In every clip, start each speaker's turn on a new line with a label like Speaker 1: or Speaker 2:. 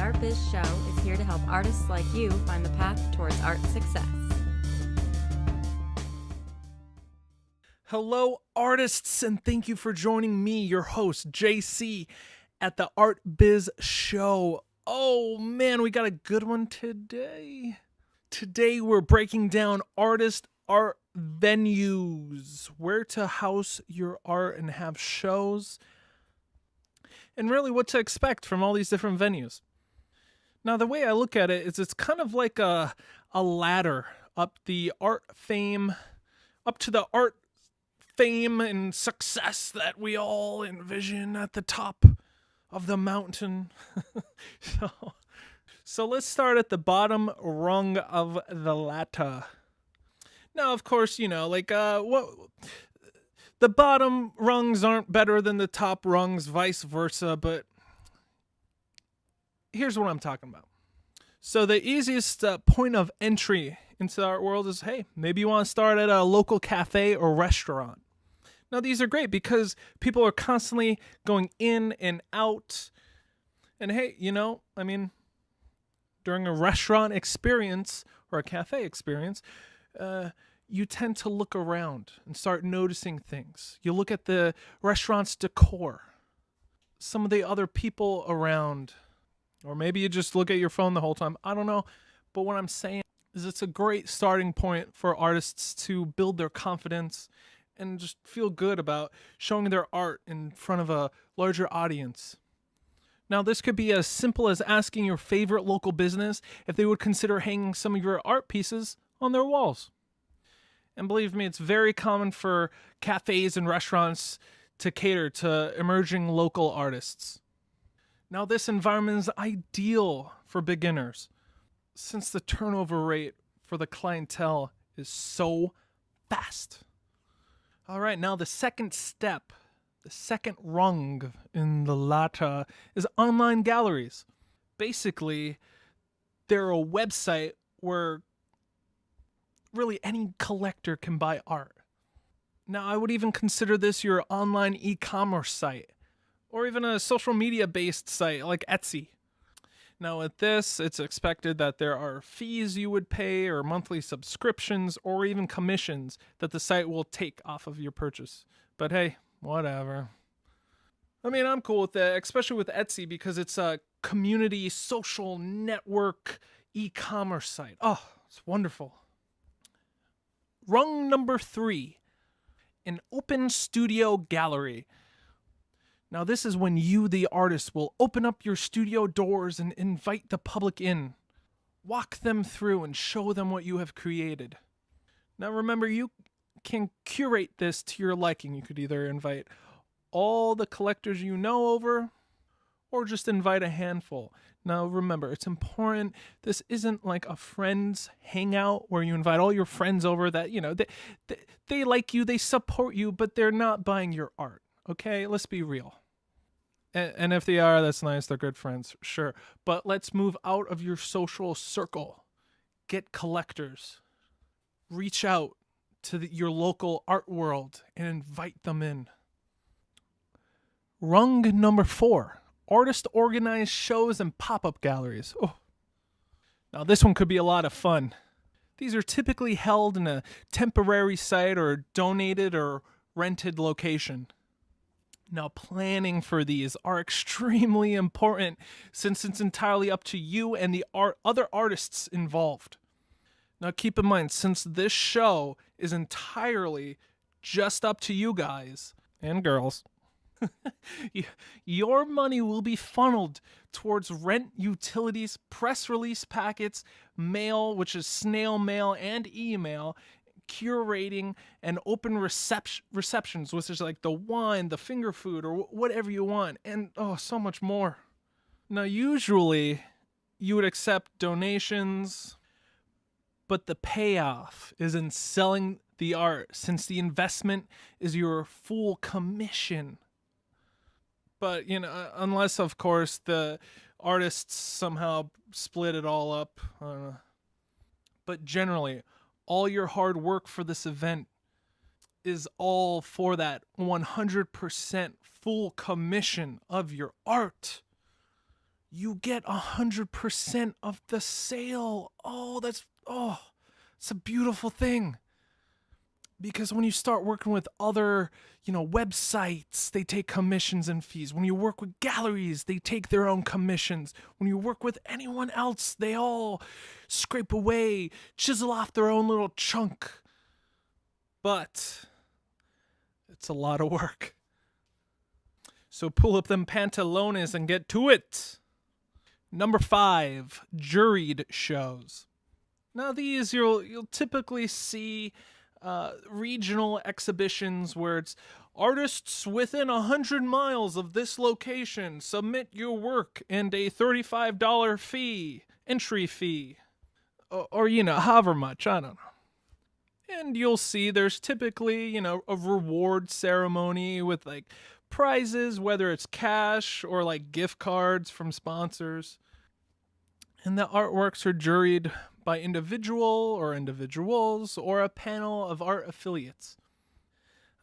Speaker 1: ArtBizShow is here to help artists like you find the path towards art success.
Speaker 2: Hello, artists, and thank you for joining me, your host, JC, at the ArtBizShow. Oh man, we got a good one today. Today we're breaking down art venues, where to house your art and have shows, and really what to expect from all these different venues. Now, the way I look at it is it's kind of like a ladder up to the art fame and success that we all envision at the top of the mountain. So let's start at the bottom rung of the ladder. Now, of course, the bottom rungs aren't better than the top rungs, vice versa, but here's what I'm talking about. So the easiest point of entry into the art world is, hey, maybe you want to start at a local cafe or restaurant. Now, these are great because people are constantly going in and out. And hey, during a restaurant experience or a cafe experience, you tend to look around and start noticing things. You look at the restaurant's decor, some of the other people around, or maybe you just look at your phone the whole time. I don't know. But what I'm saying is it's a great starting point for artists to build their confidence and just feel good about showing their art in front of a larger audience. Now, this could be as simple as asking your favorite local business if they would consider hanging some of your art pieces on their walls. And believe me, it's very common for cafes and restaurants to cater to emerging local artists. Now, this environment is ideal for beginners since the turnover rate for the clientele is so fast. All right, now the second step, the second rung in the ladder is online galleries. Basically, they're a website where really any collector can buy art. Now, I would even consider this your online e-commerce site, or even a social media-based site like Etsy. Now, with this, it's expected that there are fees you would pay, or monthly subscriptions, or even commissions that the site will take off of your purchase. But hey, whatever. I'm cool with that, especially with Etsy, because it's a community social network e-commerce site. Oh, it's wonderful. Rung number 3, an open studio gallery. Now, this is when you, the artist, will open up your studio doors and invite the public in. Walk them through and show them what you have created. Now, remember, you can curate this to your liking. You could either invite all the collectors you know over, or just invite a handful. Now, remember, it's important. This isn't like a friends hangout where you invite all your friends over that, they like you, they support you, but they're not buying your art. Okay, let's be real. And if they are, that's nice. They're good friends, sure. But let's move out of your social circle. Get collectors. Reach out to your local art world and invite them in. Rung number 4, artist-organized shows and pop-up galleries. Oh. Now, this one could be a lot of fun. These are typically held in a temporary site or a donated or rented location. Now, planning for these are extremely important since it's entirely up to you and the other artists involved. Now, keep in mind, since this show is entirely just up to you guys and girls, your money will be funneled towards rent, utilities, press release packets, mail, which is snail mail and email, curating, and open receptions, which is like the wine, the finger food, or whatever you want, and so much more. Now, usually you would accept donations, but the payoff is in selling the art, since the investment is your full commission. But unless of course the artists somehow split it all up, I don't know. But generally, all your hard work for this event is all for that 100% full commission of your art. you get 100% of the sale. It's a beautiful thing. Because when you start working with other, websites, they take commissions and fees. When you work with galleries, they take their own commissions. When you work with anyone else, they all scrape away, chisel off their own little chunk. But it's a lot of work. So pull up them pantalones and get to it. Number 5, Juried Shows. Now these you'll typically see regional exhibitions where it's artists within 100 miles of this location submit your work and a $35 entry fee, or however much, I don't know. And you'll see there's typically a reward ceremony with like prizes, whether it's cash or like gift cards from sponsors. And the artworks are juried by individual or individuals or a panel of art affiliates.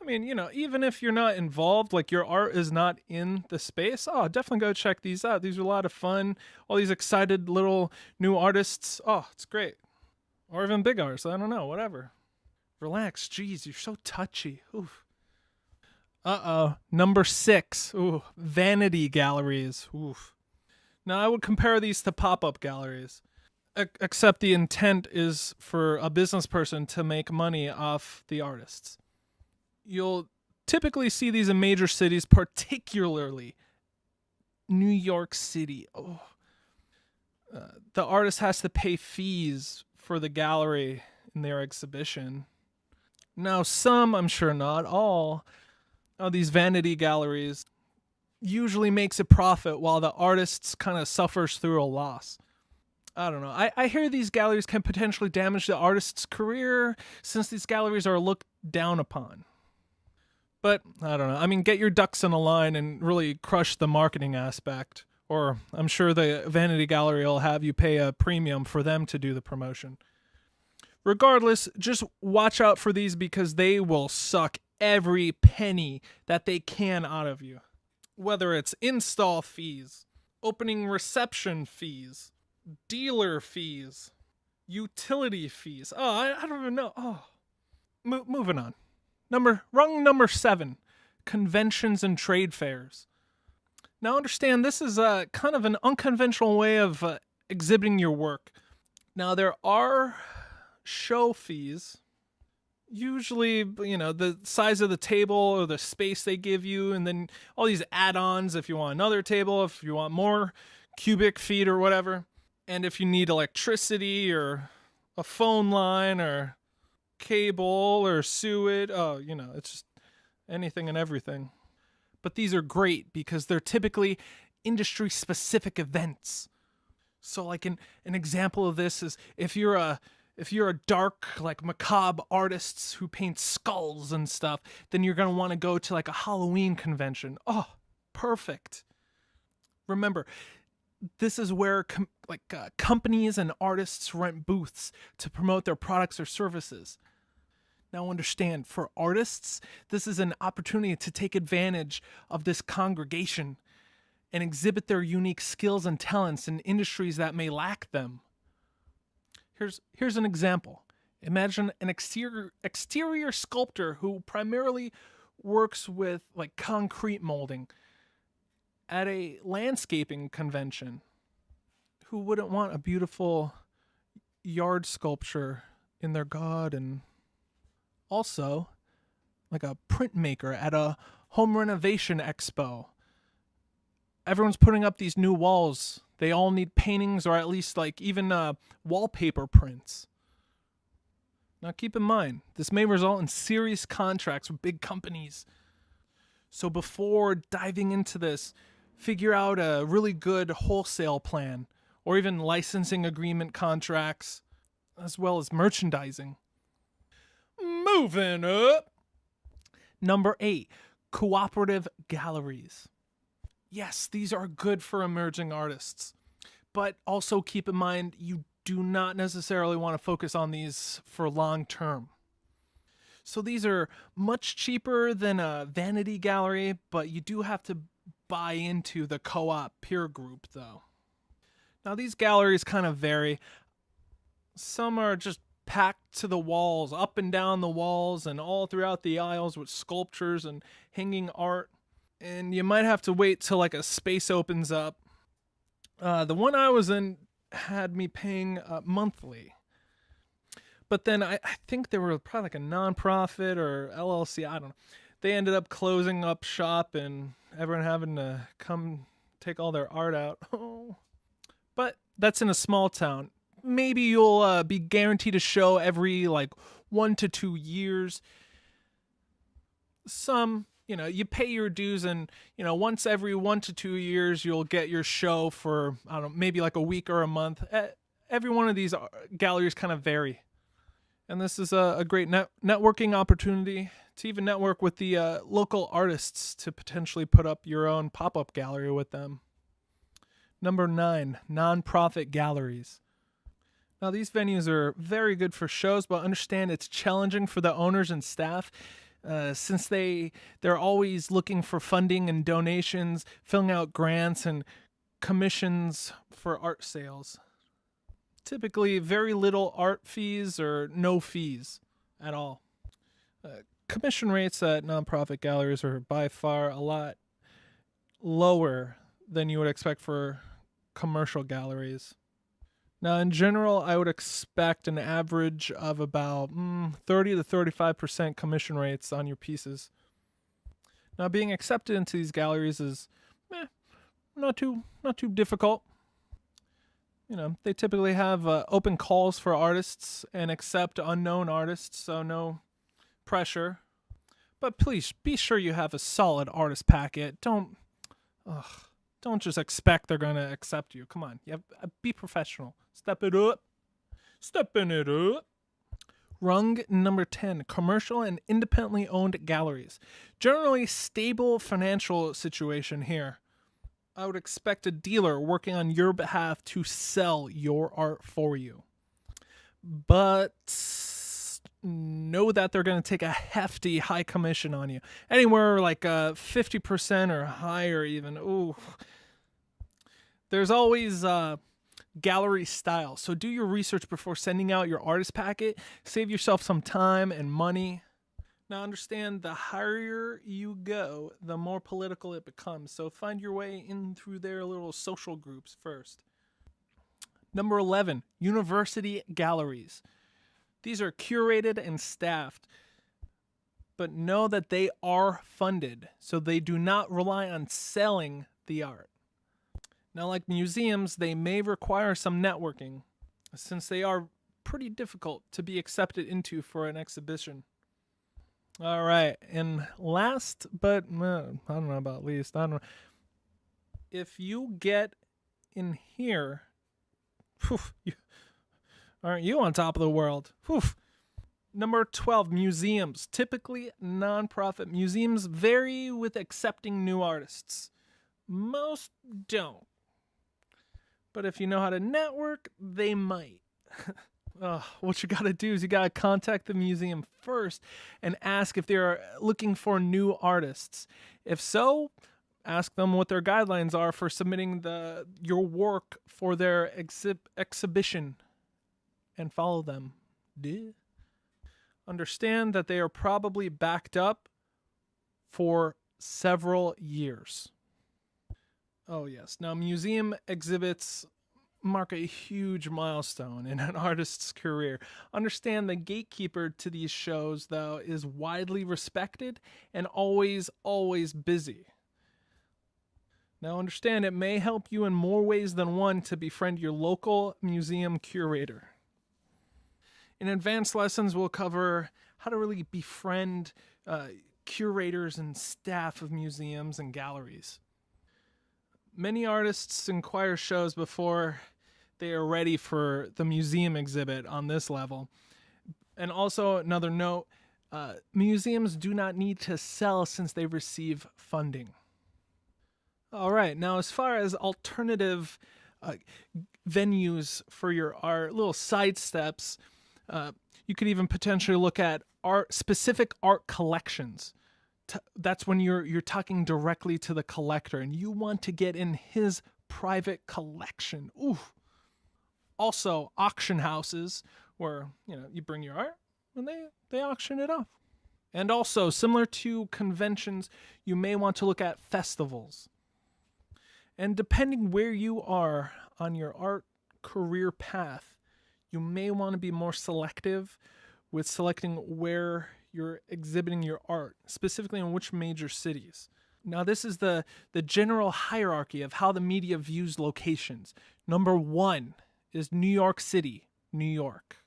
Speaker 2: I mean, even if you're not involved, like your art is not in the space, definitely go check these out. These are a lot of fun. All these excited little new artists. It's great. Or even big artists. I don't know, whatever. Relax. Jeez, you're so touchy. Oof. Number 6. Vanity Galleries. Oof. Now, I would compare these to pop-up galleries, except the intent is for a business person to make money off the artists. You'll typically see these in major cities, particularly New York City. The artist has to pay fees for the gallery in their exhibition. Now, some, I'm sure not all, of these vanity galleries usually makes a profit while the artist kind of suffers through a loss. I don't know. I hear these galleries can potentially damage the artist's career since these galleries are looked down upon. But I don't know. I mean, get your ducks in a line and really crush the marketing aspect. Or I'm sure the Vanity Gallery will have you pay a premium for them to do the promotion. Regardless, just watch out for these because they will suck every penny that they can out of you. Whether it's install fees, opening reception fees, dealer fees, utility fees. I don't even know. Moving on. Number 7, conventions and trade fairs. Now understand, this is kind of an unconventional way of exhibiting your work. Now there are show fees. Usually, the size of the table or the space they give you, and then all these add-ons if you want another table, if you want more cubic feet or whatever, and if you need electricity or a phone line or cable or sewage, it's just anything and everything. But these are great because they're typically industry-specific events. So like an example of this is if you're a dark, like macabre artist who paints skulls and stuff, then you're going to want to go to like a Halloween convention. Perfect. Remember, this is where companies and artists rent booths to promote their products or services. Now understand, for artists, this is an opportunity to take advantage of this congregation and exhibit their unique skills and talents in industries that may lack them. Here's an example. Imagine an exterior sculptor who primarily works with like concrete molding at a landscaping convention. Who wouldn't want a beautiful yard sculpture in their garden? Also, like a printmaker at a home renovation expo. Everyone's putting up these new walls. They all need paintings or at least like even wallpaper prints. Now keep in mind, this may result in serious contracts with big companies. So before diving into this, figure out a really good wholesale plan or even licensing agreement contracts, as well as merchandising. Moving up. Number 8, Cooperative Galleries. Yes, these are good for emerging artists, but also keep in mind you do not necessarily want to focus on these for long term. So these are much cheaper than a Vanity Gallery, but you do have to buy into the co-op peer group though. Now, these galleries kind of vary. Some are just packed to the walls, up and down the walls, and all throughout the aisles with sculptures and hanging art. And you might have to wait till like a space opens up. The one I was in had me paying monthly. But then I think they were probably like a nonprofit or LLC. I don't know. They ended up closing up shop and everyone having to come take all their art out. Oh. But that's in a small town. Maybe you'll be guaranteed a show every like 1 to 2 years. Some, you pay your dues and, once every 1 to 2 years, you'll get your show for, I don't know, maybe like a week or a month. Every one of these galleries kind of vary. And this is a great networking opportunity to even network with the local artists to potentially put up your own pop-up gallery with them. Number 9, nonprofit galleries. Now, these venues are very good for shows, but understand it's challenging for the owners and staff since they're always looking for funding and donations, filling out grants and commissions for art sales. Typically, very little art fees or no fees at all. Commission rates at nonprofit galleries are by far a lot lower than you would expect for commercial galleries. Now, in general, I would expect an average of about 30 to 35% commission rates on your pieces. Now, being accepted into these galleries is not too difficult. They typically have open calls for artists and accept unknown artists, so no pressure. But please be sure you have a solid artist packet. Don't just expect they're going to accept you. Come on, be professional. Step it up. Stepping it up. Rung number 10, commercial and independently owned galleries. Generally stable financial situation here. I would expect a dealer working on your behalf to sell your art for you. But know that they're going to take a hefty high commission on you. Anywhere like 50% or higher even. Ooh. There's always gallery style. So do your research before sending out your artist packet. Save yourself some time and money. Now understand, the higher you go, the more political it becomes. So find your way in through their little social groups first. Number 11, university galleries. These are curated and staffed, but know that they are funded, so they do not rely on selling the art. Now, like museums, they may require some networking, since they are pretty difficult to be accepted into for an exhibition. All right, and last, but I don't know about least, I don't know. If you get in here, aren't you on top of the world? Number 12, museums. Typically, nonprofit museums vary with accepting new artists. Most don't. But if you know how to network, they might. What you got to do is you got to contact the museum first and ask if they're looking for new artists. If so, ask them what their guidelines are for submitting your work for their exhibition and follow them. Understand that they are probably backed up for several years. Oh yes. Now, museum exhibits mark a huge milestone in an artist's career. Understand the gatekeeper to these shows, though, is widely respected and always busy. Now understand, it may help you in more ways than one to befriend your local museum curator. In advanced lessons, we'll cover how to really befriend curators and staff of museums and galleries. Many artists inquire shows before they are ready for the museum exhibit on this level. And also, another note, museums do not need to sell since they receive funding. All right, now as far as alternative venues for your art, little side steps, you could even potentially look at specific art collections. That's when you're talking directly to the collector and you want to get in his private collection. Ooh, Also, auction houses where, you bring your art and they auction it off. And also, similar to conventions, you may want to look at festivals. And depending where you are on your art career path, you may want to be more selective with selecting where you're exhibiting your art, specifically in which major cities. Now, this is the general hierarchy of how the media views locations. Number 1 is New York City, New York.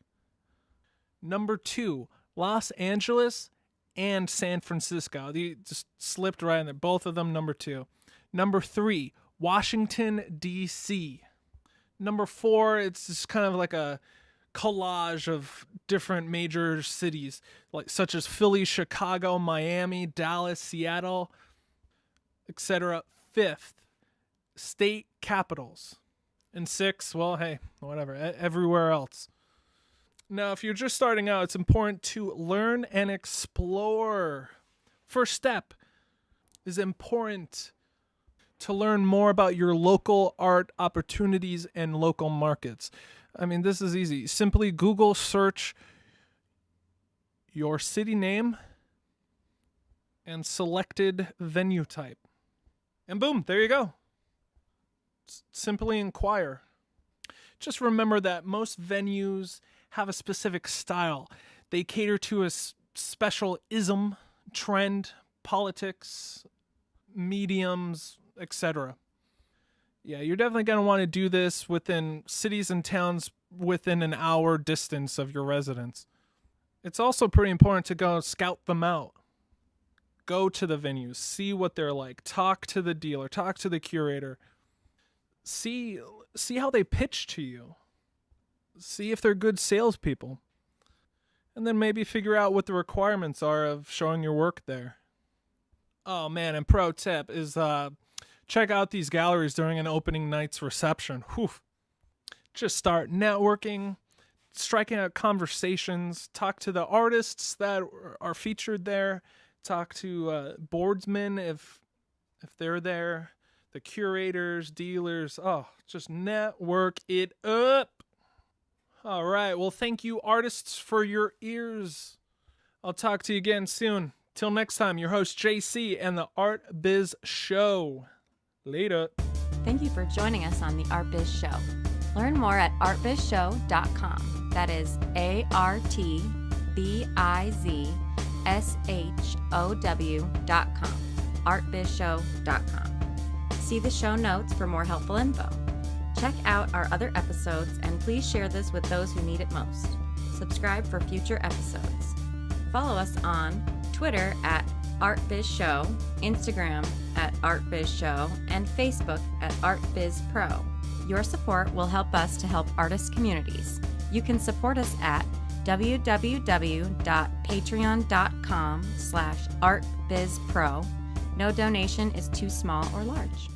Speaker 2: Number 2, Los Angeles and San Francisco. They just slipped right in there. Both of them, number 2. Number 3, Washington, D.C. Number 4, it's just kind of like a collage of different major cities, such as Philly, Chicago, Miami, Dallas, Seattle, etc. 5th, state capitals. And 6, well, hey, whatever, everywhere else. Now, if you're just starting out, it's important to learn and explore. First step is important to learn more about your local art opportunities and local markets. I mean, this is easy. Simply Google search your city name and selected venue type. And boom, there you go. Simply inquire. Just remember that most venues have a specific style. They cater to a special ism, trend, politics, mediums, etc. Yeah, you're definitely going to want to do this within cities and towns within an hour distance of your residence. It's also pretty important to go scout them out. Go to the venues, see what they're like, talk to the dealer, talk to the curator. See how they pitch to you. See if they're good salespeople. And then maybe figure out what the requirements are of showing your work there. Oh man, and pro tip is check out these galleries during an opening night's reception. Whew. Just start networking, striking out conversations, talk to the artists that are featured there, talk to boardsmen if they're there, the curators, dealers. Oh, just network it up. All right. Well, thank you, artists, for your ears. I'll talk to you again soon. Till next time, your host, JC, and the Art Biz Show. Later.
Speaker 1: Thank you for joining us on the Art Biz Show. Learn more at artbizshow.com. That is ArtBizShow.com. artbizshow.com. See the show notes for more helpful info. Check out our other episodes and please share this with those who need it most. Subscribe for future episodes. Follow us on Twitter at ArtBizShow, Instagram at ArtBizShow, and Facebook at ArtBizPro. Your support will help us to help artist communities. You can support us at www.patreon.com/ArtBizPro. No donation is too small or large.